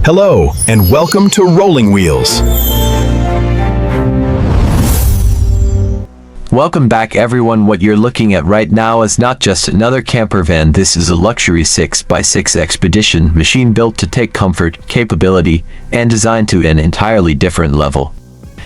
Hello, and welcome to Rolling Wheels. Welcome back everyone. What you're looking at right now is not just another camper van. This is a luxury 6x6 expedition machine built to take comfort, capability, and design to an entirely different level.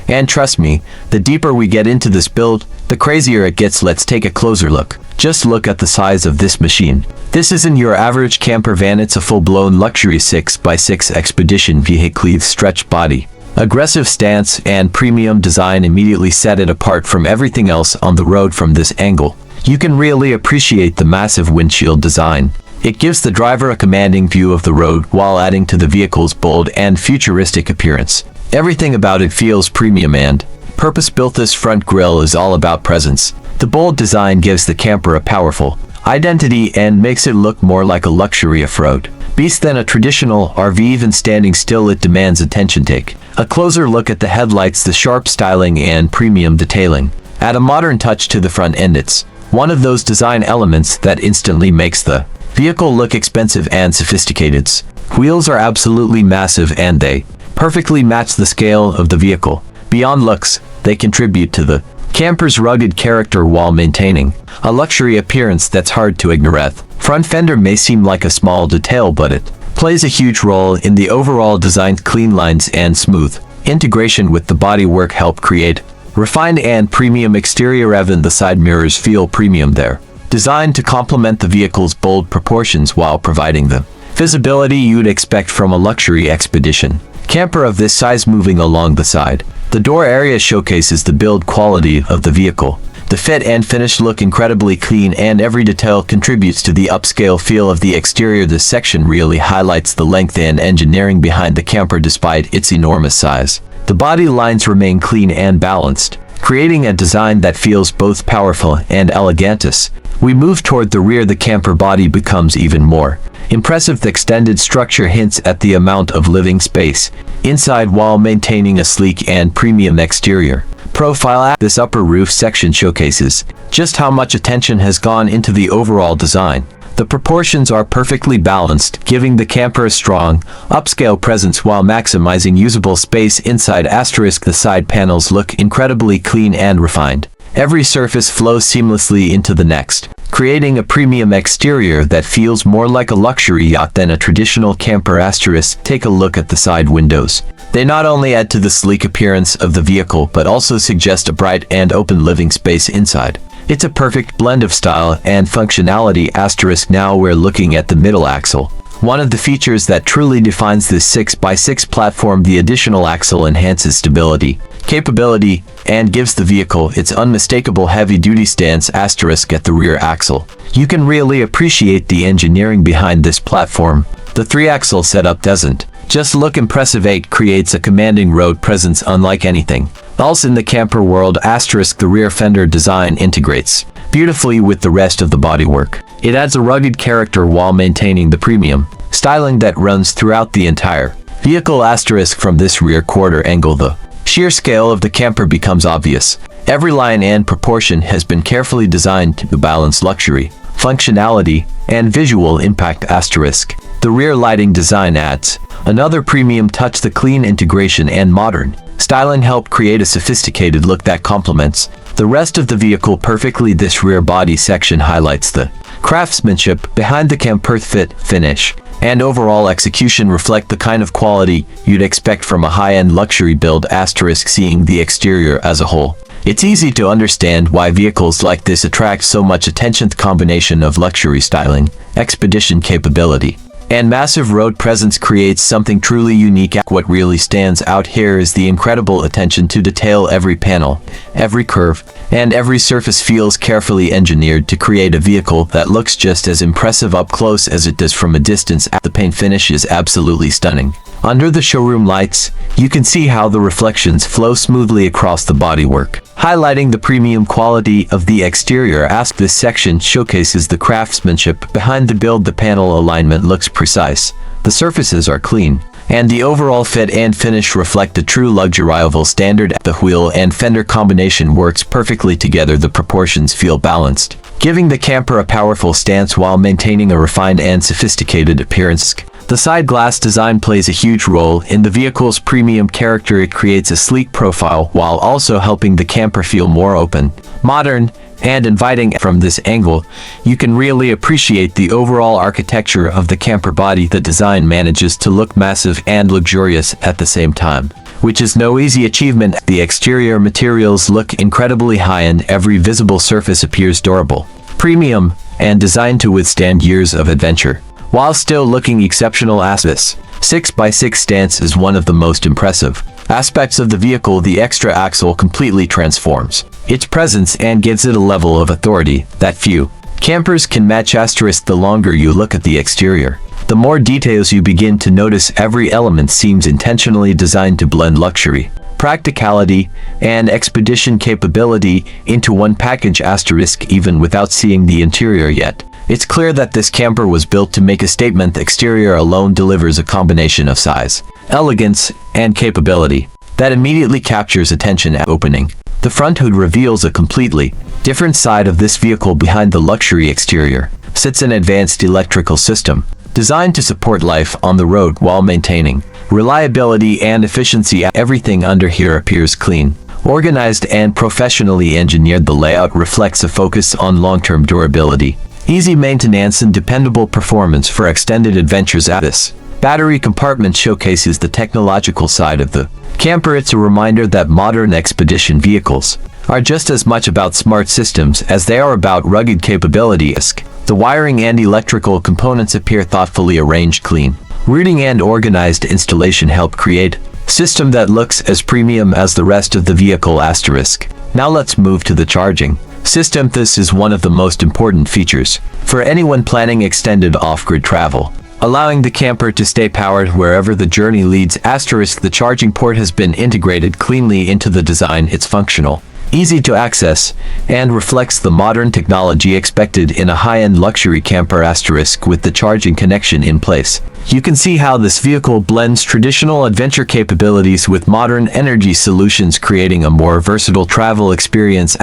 And trust me, the deeper we get into this build, the crazier it gets. Let's take a closer look. Just look at the size of this machine. This isn't your average camper van, it's a full-blown luxury 6x6 expedition vehicle with stretched body. Aggressive stance and premium design immediately set it apart from everything else on the road. From this angle, you can really appreciate the massive windshield design. It gives the driver a commanding view of the road while adding to the vehicle's bold and futuristic appearance. Everything about it feels premium and purpose-built. This front grille is all about presence. The bold design gives the camper a powerful identity and makes it look more like a luxury off-road beast than a traditional RV. Even standing still, it demands attention. Take a closer look at the headlights. The sharp styling and premium detailing add a modern touch to the front end. It's one of those design elements that instantly makes the vehicle look expensive and sophisticated. Wheels are absolutely massive and they perfectly match the scale of the vehicle. Beyond looks, they contribute to the camper's rugged character while maintaining a luxury appearance that's hard to ignore. Front fender may seem like a small detail, but it plays a huge role in the overall design. Clean lines and smooth integration with the bodywork help create refined and premium exterior. Even the side mirrors feel premium. They're designed to complement the vehicle's bold proportions while providing the visibility you'd expect from a luxury expedition camper of this size. Moving along the side, the door area showcases the build quality of the vehicle. The fit and finish look incredibly clean and every detail contributes to the upscale feel of the exterior. This section really highlights the length and engineering behind the camper. Despite its enormous size, the body lines remain clean and balanced, creating a design that feels both powerful and elegant. As we move toward the rear, the camper body becomes even more impressive. The extended structure hints at the amount of living space inside while maintaining a sleek and premium exterior profile. This upper roof section showcases just how much attention has gone into the overall design. The proportions are perfectly balanced, giving the camper a strong, upscale presence while maximizing usable space inside. The side panels look incredibly clean and refined. Every surface flows seamlessly into the next, creating a premium exterior that feels more like a luxury yacht than a traditional camper. Take a look at the side windows. They not only add to the sleek appearance of the vehicle but also suggest a bright and open living space inside. It's a perfect blend of style and functionality. Now we're looking at the middle axle, one of the features that truly defines this 6x6 platform. The additional axle enhances stability, capability, and gives the vehicle its unmistakable heavy-duty stance. At the rear axle, you can really appreciate the engineering behind this platform. The 3-axle setup doesn't just look impressive, it creates a commanding road presence unlike anything else in the camper world. The rear fender design integrates beautifully with the rest of the bodywork. It adds a rugged character while maintaining the premium styling that runs throughout the entire vehicle. From this rear quarter angle, the sheer scale of the camper becomes obvious. Every line and proportion has been carefully designed to balance luxury, functionality, and visual impact. The rear lighting design adds another premium touch. The clean integration and modern styling help create a sophisticated look that complements the rest of the vehicle perfectly. This rear body section highlights the craftsmanship behind the camper. Fit, finish, and overall execution reflect the kind of quality you'd expect from a high-end luxury build. Seeing the exterior as a whole, it's easy to understand why vehicles like this attract so much attention. The combination of luxury styling, expedition capability, and massive road presence creates something truly unique. What really stands out here is the incredible attention to detail. Every panel, every curve, and every surface feels carefully engineered to create a vehicle that looks just as impressive up close as it does from a distance. The paint finish is absolutely stunning. Under the showroom lights, you can see how the reflections flow smoothly across the bodywork, highlighting the premium quality of the exterior. This section showcases the craftsmanship behind the build. The panel alignment looks precise, the surfaces are clean, and the overall fit and finish reflect a true luxury level standard. The wheel and fender combination works perfectly together. The proportions feel balanced, giving the camper a powerful stance while maintaining a refined and sophisticated appearance. The side glass design plays a huge role in the vehicle's premium character. It creates a sleek profile while also helping the camper feel more open, modern, and inviting. From this angle, you can really appreciate the overall architecture of the camper body. The design manages to look massive and luxurious at the same time, which is no easy achievement. The exterior materials look incredibly high-end. Every visible surface appears durable, premium, and designed to withstand years of adventure, while still looking exceptional. This 6x6 stance is one of the most impressive aspects of the vehicle. The extra axle completely transforms its presence and gives it a level of authority that few campers can match. The longer you look at the exterior, the more details you begin to notice. Every element seems intentionally designed to blend luxury, practicality, and expedition capability into one package. Even without seeing the interior yet, it's clear that this camper was built to make a statement. The exterior alone delivers a combination of size, elegance, and capability that immediately captures attention. At opening, the front hood reveals a completely different side of this vehicle. Behind the luxury exterior sits an advanced electrical system designed to support life on the road while maintaining reliability and efficiency. Everything under here appears clean, organized, and professionally engineered. The layout reflects a focus on long-term durability, easy maintenance, and dependable performance for extended adventures. This battery compartment showcases the technological side of the camper. It's a reminder that modern expedition vehicles are just as much about smart systems as they are about rugged capability. The wiring and electrical components appear thoughtfully arranged. Clean routing and organized installation help create a system that looks as premium as the rest of the vehicle. Now let's move to the charging system. This is one of the most important features for anyone planning extended off-grid travel, allowing the camper to stay powered wherever the journey leads. The charging port has been integrated cleanly into the design. It's functional, easy to access, and reflects the modern technology expected in a high-end luxury camper. With the charging connection in place, you can see how this vehicle blends traditional adventure capabilities with modern energy solutions, creating a more versatile travel experience.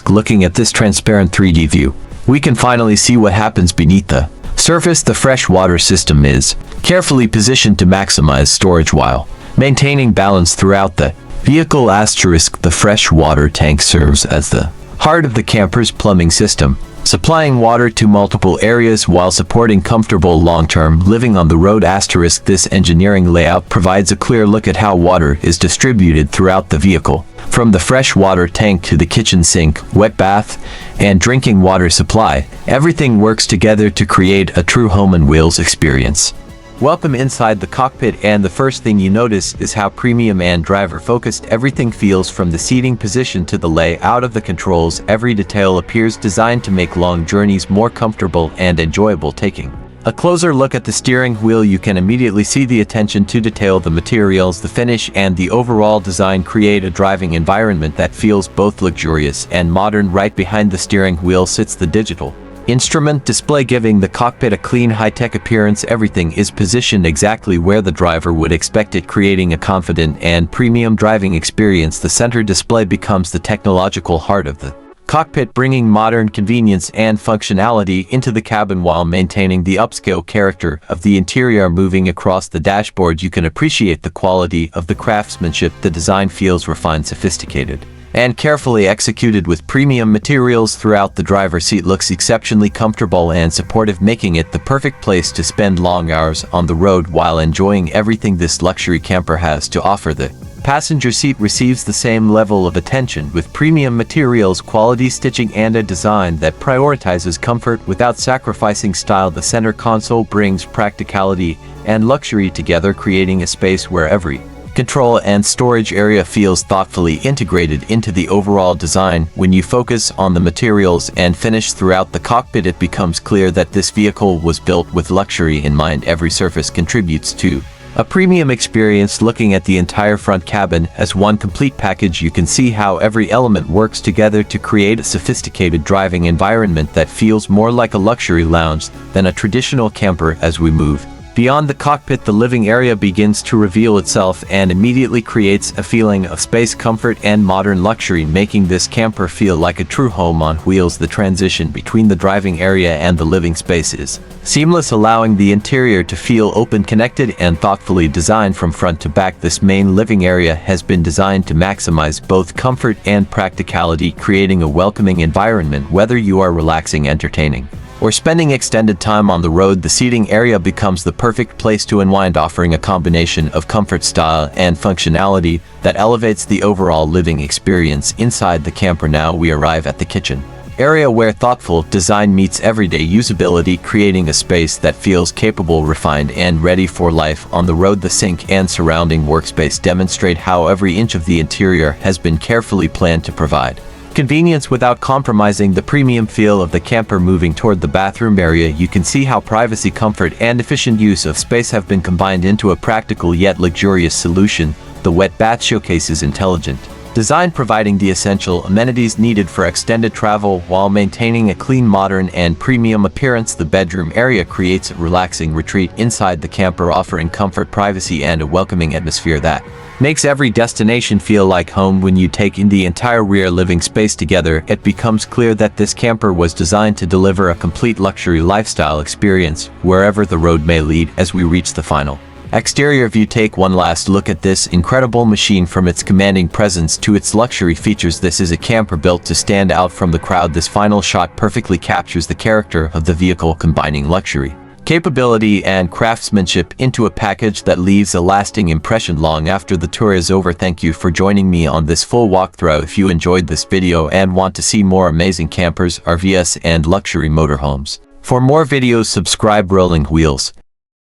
Looking at this transparent 3D view, we can finally see what happens beneath the surface. The freshwater system is carefully positioned to maximize storage while maintaining balance throughout the vehicle. The freshwater tank serves as the heart of the camper's plumbing system, supplying water to multiple areas while supporting comfortable long-term living on the road. This engineering layout provides a clear look at how water is distributed throughout the vehicle, from the freshwater tank to the kitchen sink, wet bath, and drinking water supply. Everything works together to create a true home and wheels experience. Welcome inside the cockpit, and the first thing you notice is how premium and driver-focused everything feels. From the seating position to the layout of the controls, every detail appears designed to make long journeys more comfortable and enjoyable. Taking a closer look at the steering wheel, you can immediately see the attention to detail. The materials, the finish, and the overall design create a driving environment that feels both luxurious and modern. Right behind the steering wheel sits the digital instrument display, giving the cockpit a clean, high-tech appearance. Everything is positioned exactly where the driver would expect it, creating a confident and premium driving experience. The center display becomes the technological heart of the cockpit, bringing modern convenience and functionality into the cabin while maintaining the upscale character of the interior. Moving across the dashboard, you can appreciate the quality of the craftsmanship. The design feels refined, sophisticated, and carefully executed with premium materials throughout. The driver's seat looks exceptionally comfortable and supportive, making it the perfect place to spend long hours on the road while enjoying everything this luxury camper has to offer. The passenger seat receives the same level of attention, with premium materials, quality stitching, and a design that prioritizes comfort without sacrificing style. The center console brings practicality and luxury together, creating a space where every control and storage area feels thoughtfully integrated into the overall design. When you focus on the materials and finish throughout the cockpit, it becomes clear that this vehicle was built with luxury in mind. Every surface contributes to a premium experience. Looking at the entire front cabin as one complete package, you can see how every element works together to create a sophisticated driving environment that feels more like a luxury lounge than a traditional camper. As we move Beyond the cockpit, the living area begins to reveal itself and immediately creates a feeling of space, comfort, and modern luxury, making this camper feel like a true home on wheels. The transition between the driving area and the living space is seamless, allowing the interior to feel open, connected, and thoughtfully designed from front to back. This main living area has been designed to maximize both comfort and practicality, creating a welcoming environment. Whether you are relaxing, entertaining, or spending extended time on the road, the seating area becomes the perfect place to unwind, offering a combination of comfort, style, and functionality that elevates the overall living experience inside the camper. Now we arrive at the kitchen area, where thoughtful design meets everyday usability, creating a space that feels capable, refined, and ready for life on the road. The sink and surrounding workspace demonstrate how every inch of the interior has been carefully planned to provide convenience without compromising the premium feel of the camper. Moving toward the bathroom area, you can see how privacy, comfort, and efficient use of space have been combined into a practical yet luxurious solution. The wet bath showcases intelligent design, providing the essential amenities needed for extended travel while maintaining a clean, modern, and premium appearance. The bedroom area creates a relaxing retreat inside the camper, offering comfort, privacy, and a welcoming atmosphere that makes every destination feel like home. When you take in the entire rear living space together, it becomes clear that this camper was designed to deliver a complete luxury lifestyle experience wherever the road may lead. As we reach the final exterior view, take one last look at this incredible machine. From its commanding presence to its luxury features, this is a camper built to stand out from the crowd. This final shot perfectly captures the character of the vehicle, combining luxury, capability, and craftsmanship into a package that leaves a lasting impression long after the tour is over. Thank you for joining me on this full walkthrough. If you enjoyed this video and want to see more amazing campers, RVs, and luxury motorhomes, for more videos, subscribe Rolling Wheels.